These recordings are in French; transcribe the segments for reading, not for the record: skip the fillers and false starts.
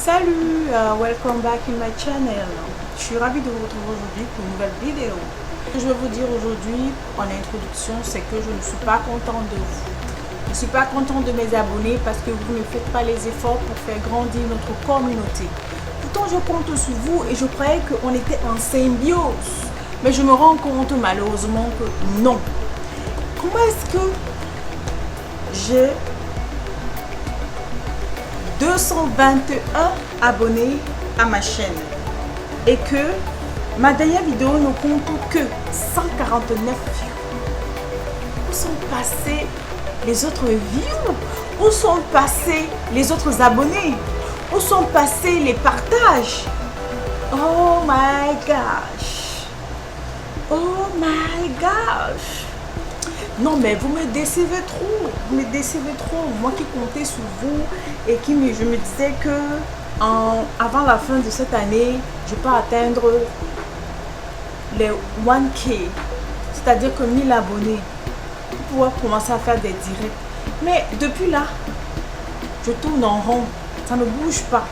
Salut, welcome back in my channel. Je suis ravie de vous retrouver aujourd'hui pour une nouvelle vidéo. Ce que je vais vous dire aujourd'hui en introduction, c'est que je ne suis pas contente de vous. Je ne suis pas contente de mes abonnés parce que vous ne faites pas les efforts pour faire grandir notre communauté. Pourtant, je compte sur vous et je croyais qu'on était en symbiose. Mais je me rends compte malheureusement que non. Comment est-ce que j'ai 221 abonnés à ma chaîne et que ma dernière vidéo ne compte que 149 views? Où sont passés les autres views? Où sont passés les autres abonnés? Où sont passés les partages? Oh my gosh! Oh my gosh! Non, mais vous me décevez trop. Vous me décevez trop. Moi qui comptais sur vous et je me disais que avant la fin de cette année, je peux atteindre les 1K. C'est-à-dire que 1000 abonnés pour pouvoir commencer à faire des directs. Mais depuis là, je tourne en rond. Ça ne bouge pas.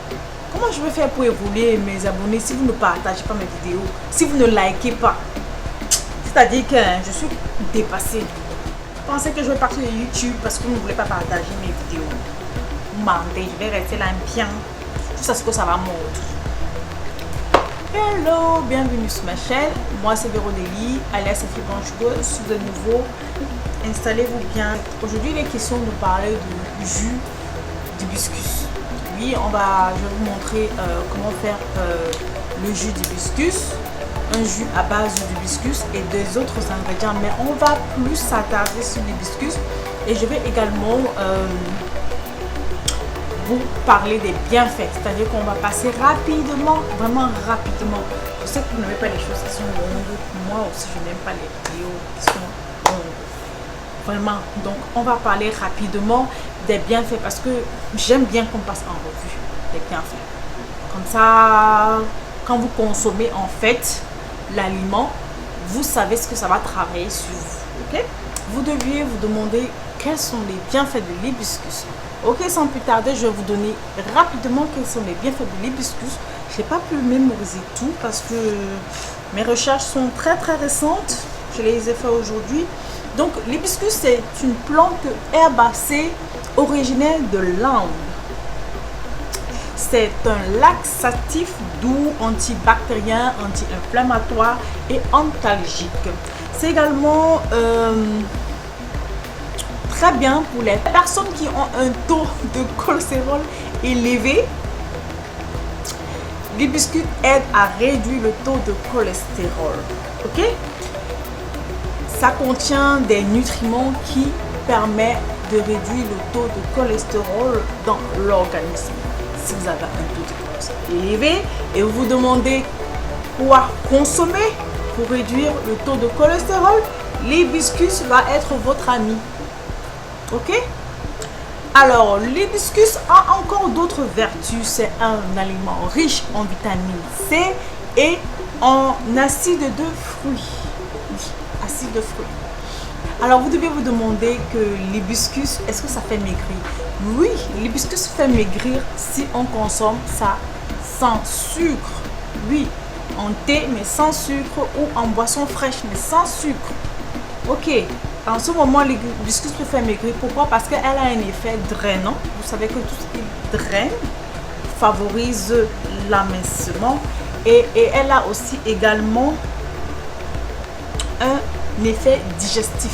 Comment je vais faire pour évoluer mes abonnés si vous ne partagez pas mes vidéos, si vous ne likez pas? C'est-à-dire que je suis dépassée. Vous pensez que je vais partir de YouTube parce que vous ne voulez pas partager mes vidéos? Vous mentez, je vais rester là bien jusqu'à ce que ça va monter. Hello, bienvenue sur ma chaîne. Moi c'est Vérodélie, alias Sophie Blanche-Go. Si vous êtes nouveau, installez-vous bien. Aujourd'hui il est question de parler du jus d'hibiscus. Oui, je vais vous montrer comment faire le jus d'hibiscus. Un jus à base d'hibiscus et des autres ingrédients, mais on va plus s'attarder sur l'hibiscus et je vais également vous parler des bienfaits, c'est-à-dire qu'on va passer rapidement, vraiment rapidement. Je sais que vous n'aimez pas les choses qui sont longues, moi aussi je n'aime pas les vidéos qui sont longues, vraiment. Donc on va parler rapidement des bienfaits parce que j'aime bien qu'on passe en revue les bienfaits. Comme ça, quand vous consommez en fait l'aliment, vous savez ce que ça va travailler sur vous. Ok, vous deviez vous demander quels sont les bienfaits de l'hibiscus. Ok, sans plus tarder, je vais vous donner rapidement quels sont les bienfaits de l'hibiscus. Je n'ai pas pu mémoriser tout parce que mes recherches sont très récentes. Je les ai fait aujourd'hui. Donc l'hibiscus, c'est une plante herbacée originaire de l'Inde. C'est un laxatif doux, antibactérien, anti-inflammatoire et antalgique. C'est également très bien pour les personnes qui ont un taux de cholestérol élevé. L'hibiscus aide à réduire le taux de cholestérol. Ok? Ça contient des nutriments qui permettent de réduire le taux de cholestérol dans l'organisme. Si vous avez un taux de cholestérol élevé et vous vous demandez quoi consommer pour réduire le taux de cholestérol, l'hibiscus va être votre ami. Ok? Alors, l'hibiscus a encore d'autres vertus. C'est un aliment riche en vitamine C et en acide de fruits. Oui, acide de fruits. Alors, vous devez vous demander que l'hibiscus, est-ce que ça fait maigrir? Oui, l'hibiscus fait maigrir si on consomme ça sans sucre. Oui, en thé, mais sans sucre, ou en boisson fraîche, mais sans sucre. Ok, en ce moment, l'hibiscus peut faire maigrir. Pourquoi? Parce qu'elle a un effet drainant. Vous savez que tout ce qui draine favorise l'amincement. Et elle a aussi également un effet digestif.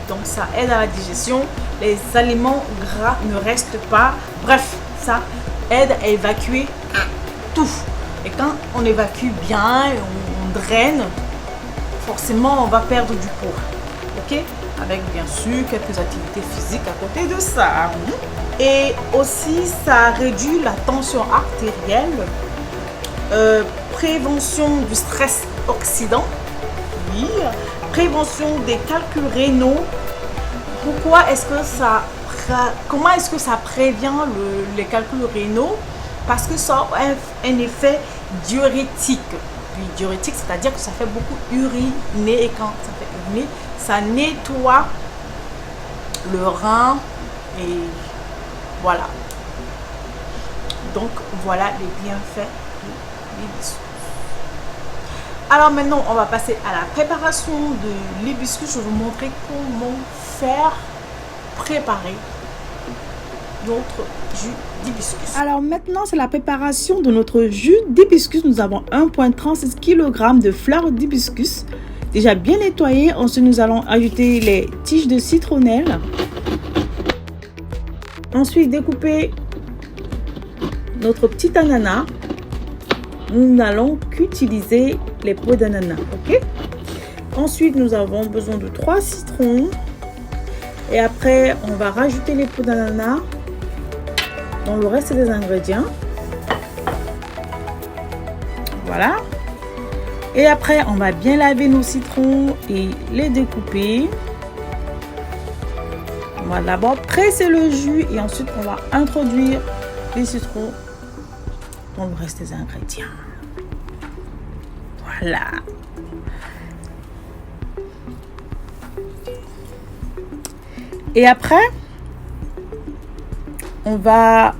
Donc ça aide à la digestion, les aliments gras ne restent pas, bref, ça aide à évacuer tout. Et quand on évacue bien, on draine, forcément on va perdre du poids. Ok, avec bien sûr quelques activités physiques à côté de ça. Et aussi ça réduit la tension artérielle, prévention du stress oxydant. Oui, prévention des calculs rénaux. Pourquoi est-ce que comment est-ce que ça prévient les calculs rénaux? Parce que ça a un effet diurétique. Puis diurétique, c'est-à-dire que ça fait beaucoup uriner, et quand ça fait uriner, ça nettoie le rein et voilà. Donc voilà les bienfaits de l'hibiscus. Alors maintenant, on va passer à la préparation de l'hibiscus. Je vais vous montrer comment faire préparer notre jus d'hibiscus. Alors maintenant, c'est la préparation de notre jus d'hibiscus. Nous avons 1,36 kg de fleurs d'hibiscus déjà bien nettoyées. Ensuite, nous allons ajouter les tiges de citronnelle. Ensuite, découper notre petit ananas. Nous n'allons qu'utiliser les peaux d'ananas, ok? Ensuite, nous avons besoin de 3 citrons. Et après, on va rajouter les peaux d'ananas dans le reste des ingrédients. Voilà. Et après, on va bien laver nos citrons et les découper. On va d'abord presser le jus et ensuite, on va introduire les citrons dans le reste des ingrédients. Voilà. Et après, on va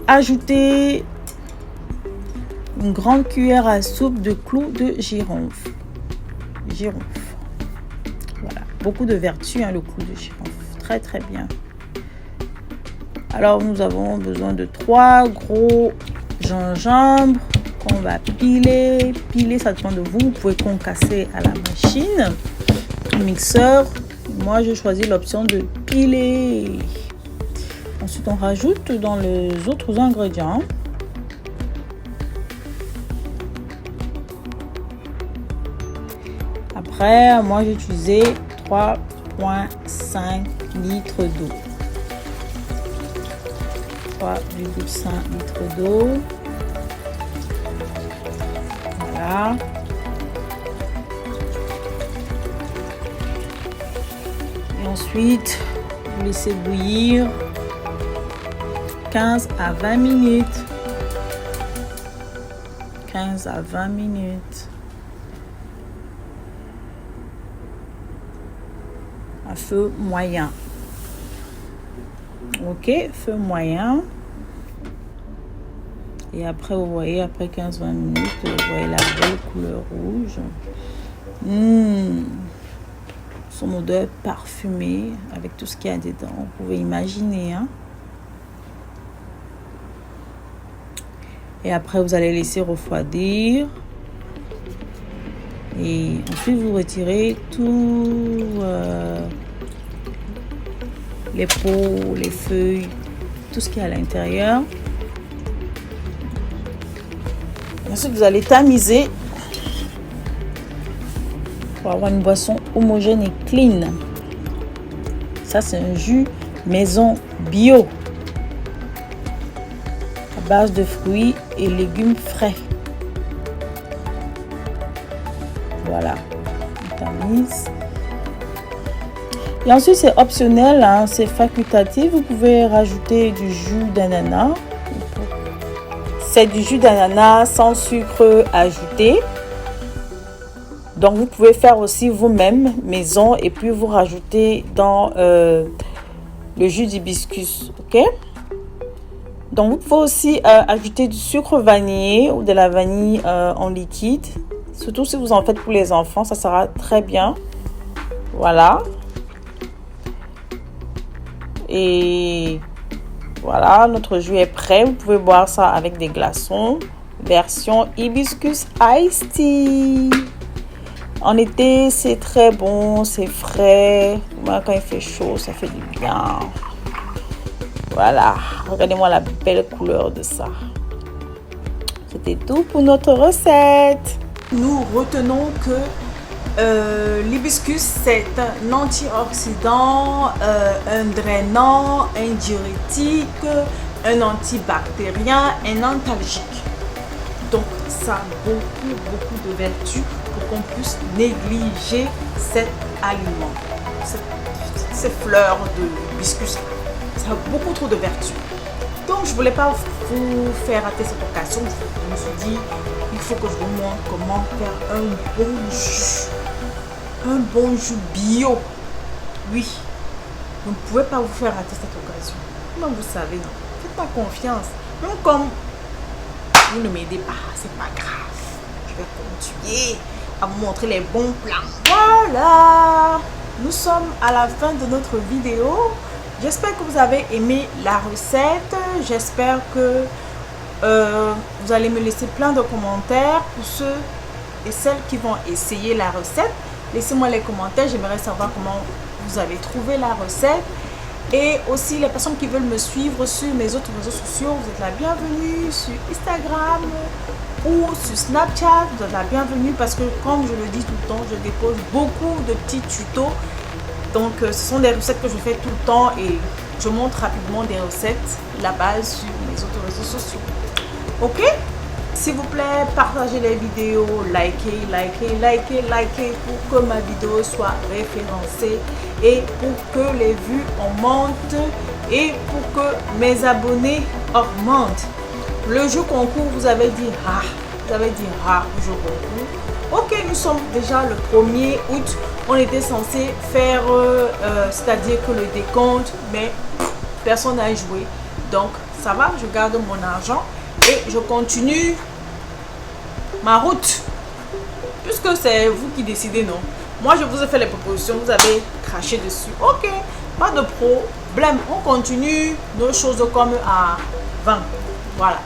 ajouter une grande cuillère à soupe de clous de girofle. Voilà, beaucoup de vertus, hein, le clou de girofle. Très très bien. Alors, nous avons besoin de 3 gros gingembre qu'on va piler. Piler, ça dépend de vous. Vous pouvez concasser à la machine, au mixeur. Moi, je choisis l'option de piler. Ensuite, on rajoute dans les autres ingrédients. Après, moi, j'ai utilisé 3,5 litres d'eau. 3,5 litres d'eau. Voilà. Et ensuite, vous laissez bouillir 15 à 20 minutes. 15 à 20 minutes. À feu moyen. Ok, feu moyen. Et après, vous voyez, après 15-20 minutes, vous voyez la belle couleur rouge. Son odeur parfumée avec tout ce qu'il y a dedans. Vous pouvez imaginer. Hein? Et après, vous allez laisser refroidir. Et ensuite, vous retirez tout les peaux, les feuilles, tout ce qui est à l'intérieur. Ensuite, vous allez tamiser pour avoir une boisson homogène et clean. Ça, c'est un jus maison bio à base de fruits et légumes frais. Voilà, on tamise. Et ensuite, c'est optionnel, hein, c'est facultatif. Vous pouvez rajouter du jus d'ananas. C'est du jus d'ananas sans sucre ajouté. Donc, vous pouvez faire aussi vous-même maison et puis vous rajoutez dans le jus d'hibiscus. Ok? Donc, vous pouvez aussi ajouter du sucre vanillé ou de la vanille en liquide. Surtout si vous en faites pour les enfants, ça sera très bien. Voilà. Et voilà, notre jus est prêt. Vous pouvez boire ça avec des glaçons. Version hibiscus iced tea. En été, c'est très bon, c'est frais. Moi, quand il fait chaud, ça fait du bien. Voilà, regardez-moi la belle couleur de ça. C'était tout pour notre recette. Nous retenons que l'hibiscus, c'est un antioxydant, un drainant, un diurétique, un antibactérien, un antalgique. Donc, ça a beaucoup de vertus pour qu'on puisse négliger cet aliment. Ces fleurs de hibiscus, ça a beaucoup trop de vertus. Donc, je ne voulais pas vous faire rater cette occasion. Je me suis dit, il faut que je vous montre comment faire un bon jus. Un bon jus bio. Oui. Vous ne pouvez pas vous faire rater cette occasion. Comment vous savez, non? Faites-moi confiance. Même comme vous ne m'aidez pas, c'est pas grave. Je vais continuer à vous montrer les bons plans. Voilà, nous sommes à la fin de notre vidéo. J'espère que vous avez aimé la recette. J'espère que vous allez me laisser plein de commentaires pour ceux et celles qui vont essayer la recette. Laissez-moi les commentaires, j'aimerais savoir comment vous avez trouvé la recette. Et aussi les personnes qui veulent me suivre sur mes autres réseaux sociaux, vous êtes la bienvenue sur Instagram ou sur Snapchat, vous êtes la bienvenue parce que comme je le dis tout le temps, je dépose beaucoup de petits tutos. Donc ce sont des recettes que je fais tout le temps et je montre rapidement des recettes là-bas sur mes autres réseaux sociaux. Ok? S'il vous plaît, partagez les vidéos, likez pour que ma vidéo soit référencée et pour que les vues augmentent et pour que mes abonnés augmentent. Le jeu concours, vous avez dit au jeu concours. Ok, nous sommes déjà le 1er août. On était censé faire, c'est-à-dire que le décompte, mais personne n'a joué. Donc, ça va, je garde mon argent et je continue ma route. Puisque c'est vous qui décidez, non? Moi, je vous ai fait les propositions, vous avez craché dessus. Ok, pas de problème. On continue nos choses comme avant. Voilà.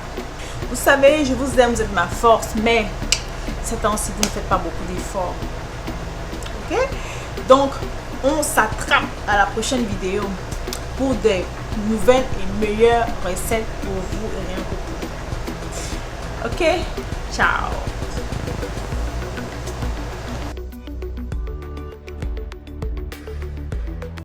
Vous savez, je vous aime, vous êtes ma force, mais ces temps-ci, vous ne faites pas beaucoup d'efforts. Ok? Donc, on s'attrape à la prochaine vidéo pour des nouvelles et meilleures recettes pour vous et rien que pour vous. Ok? Ciao!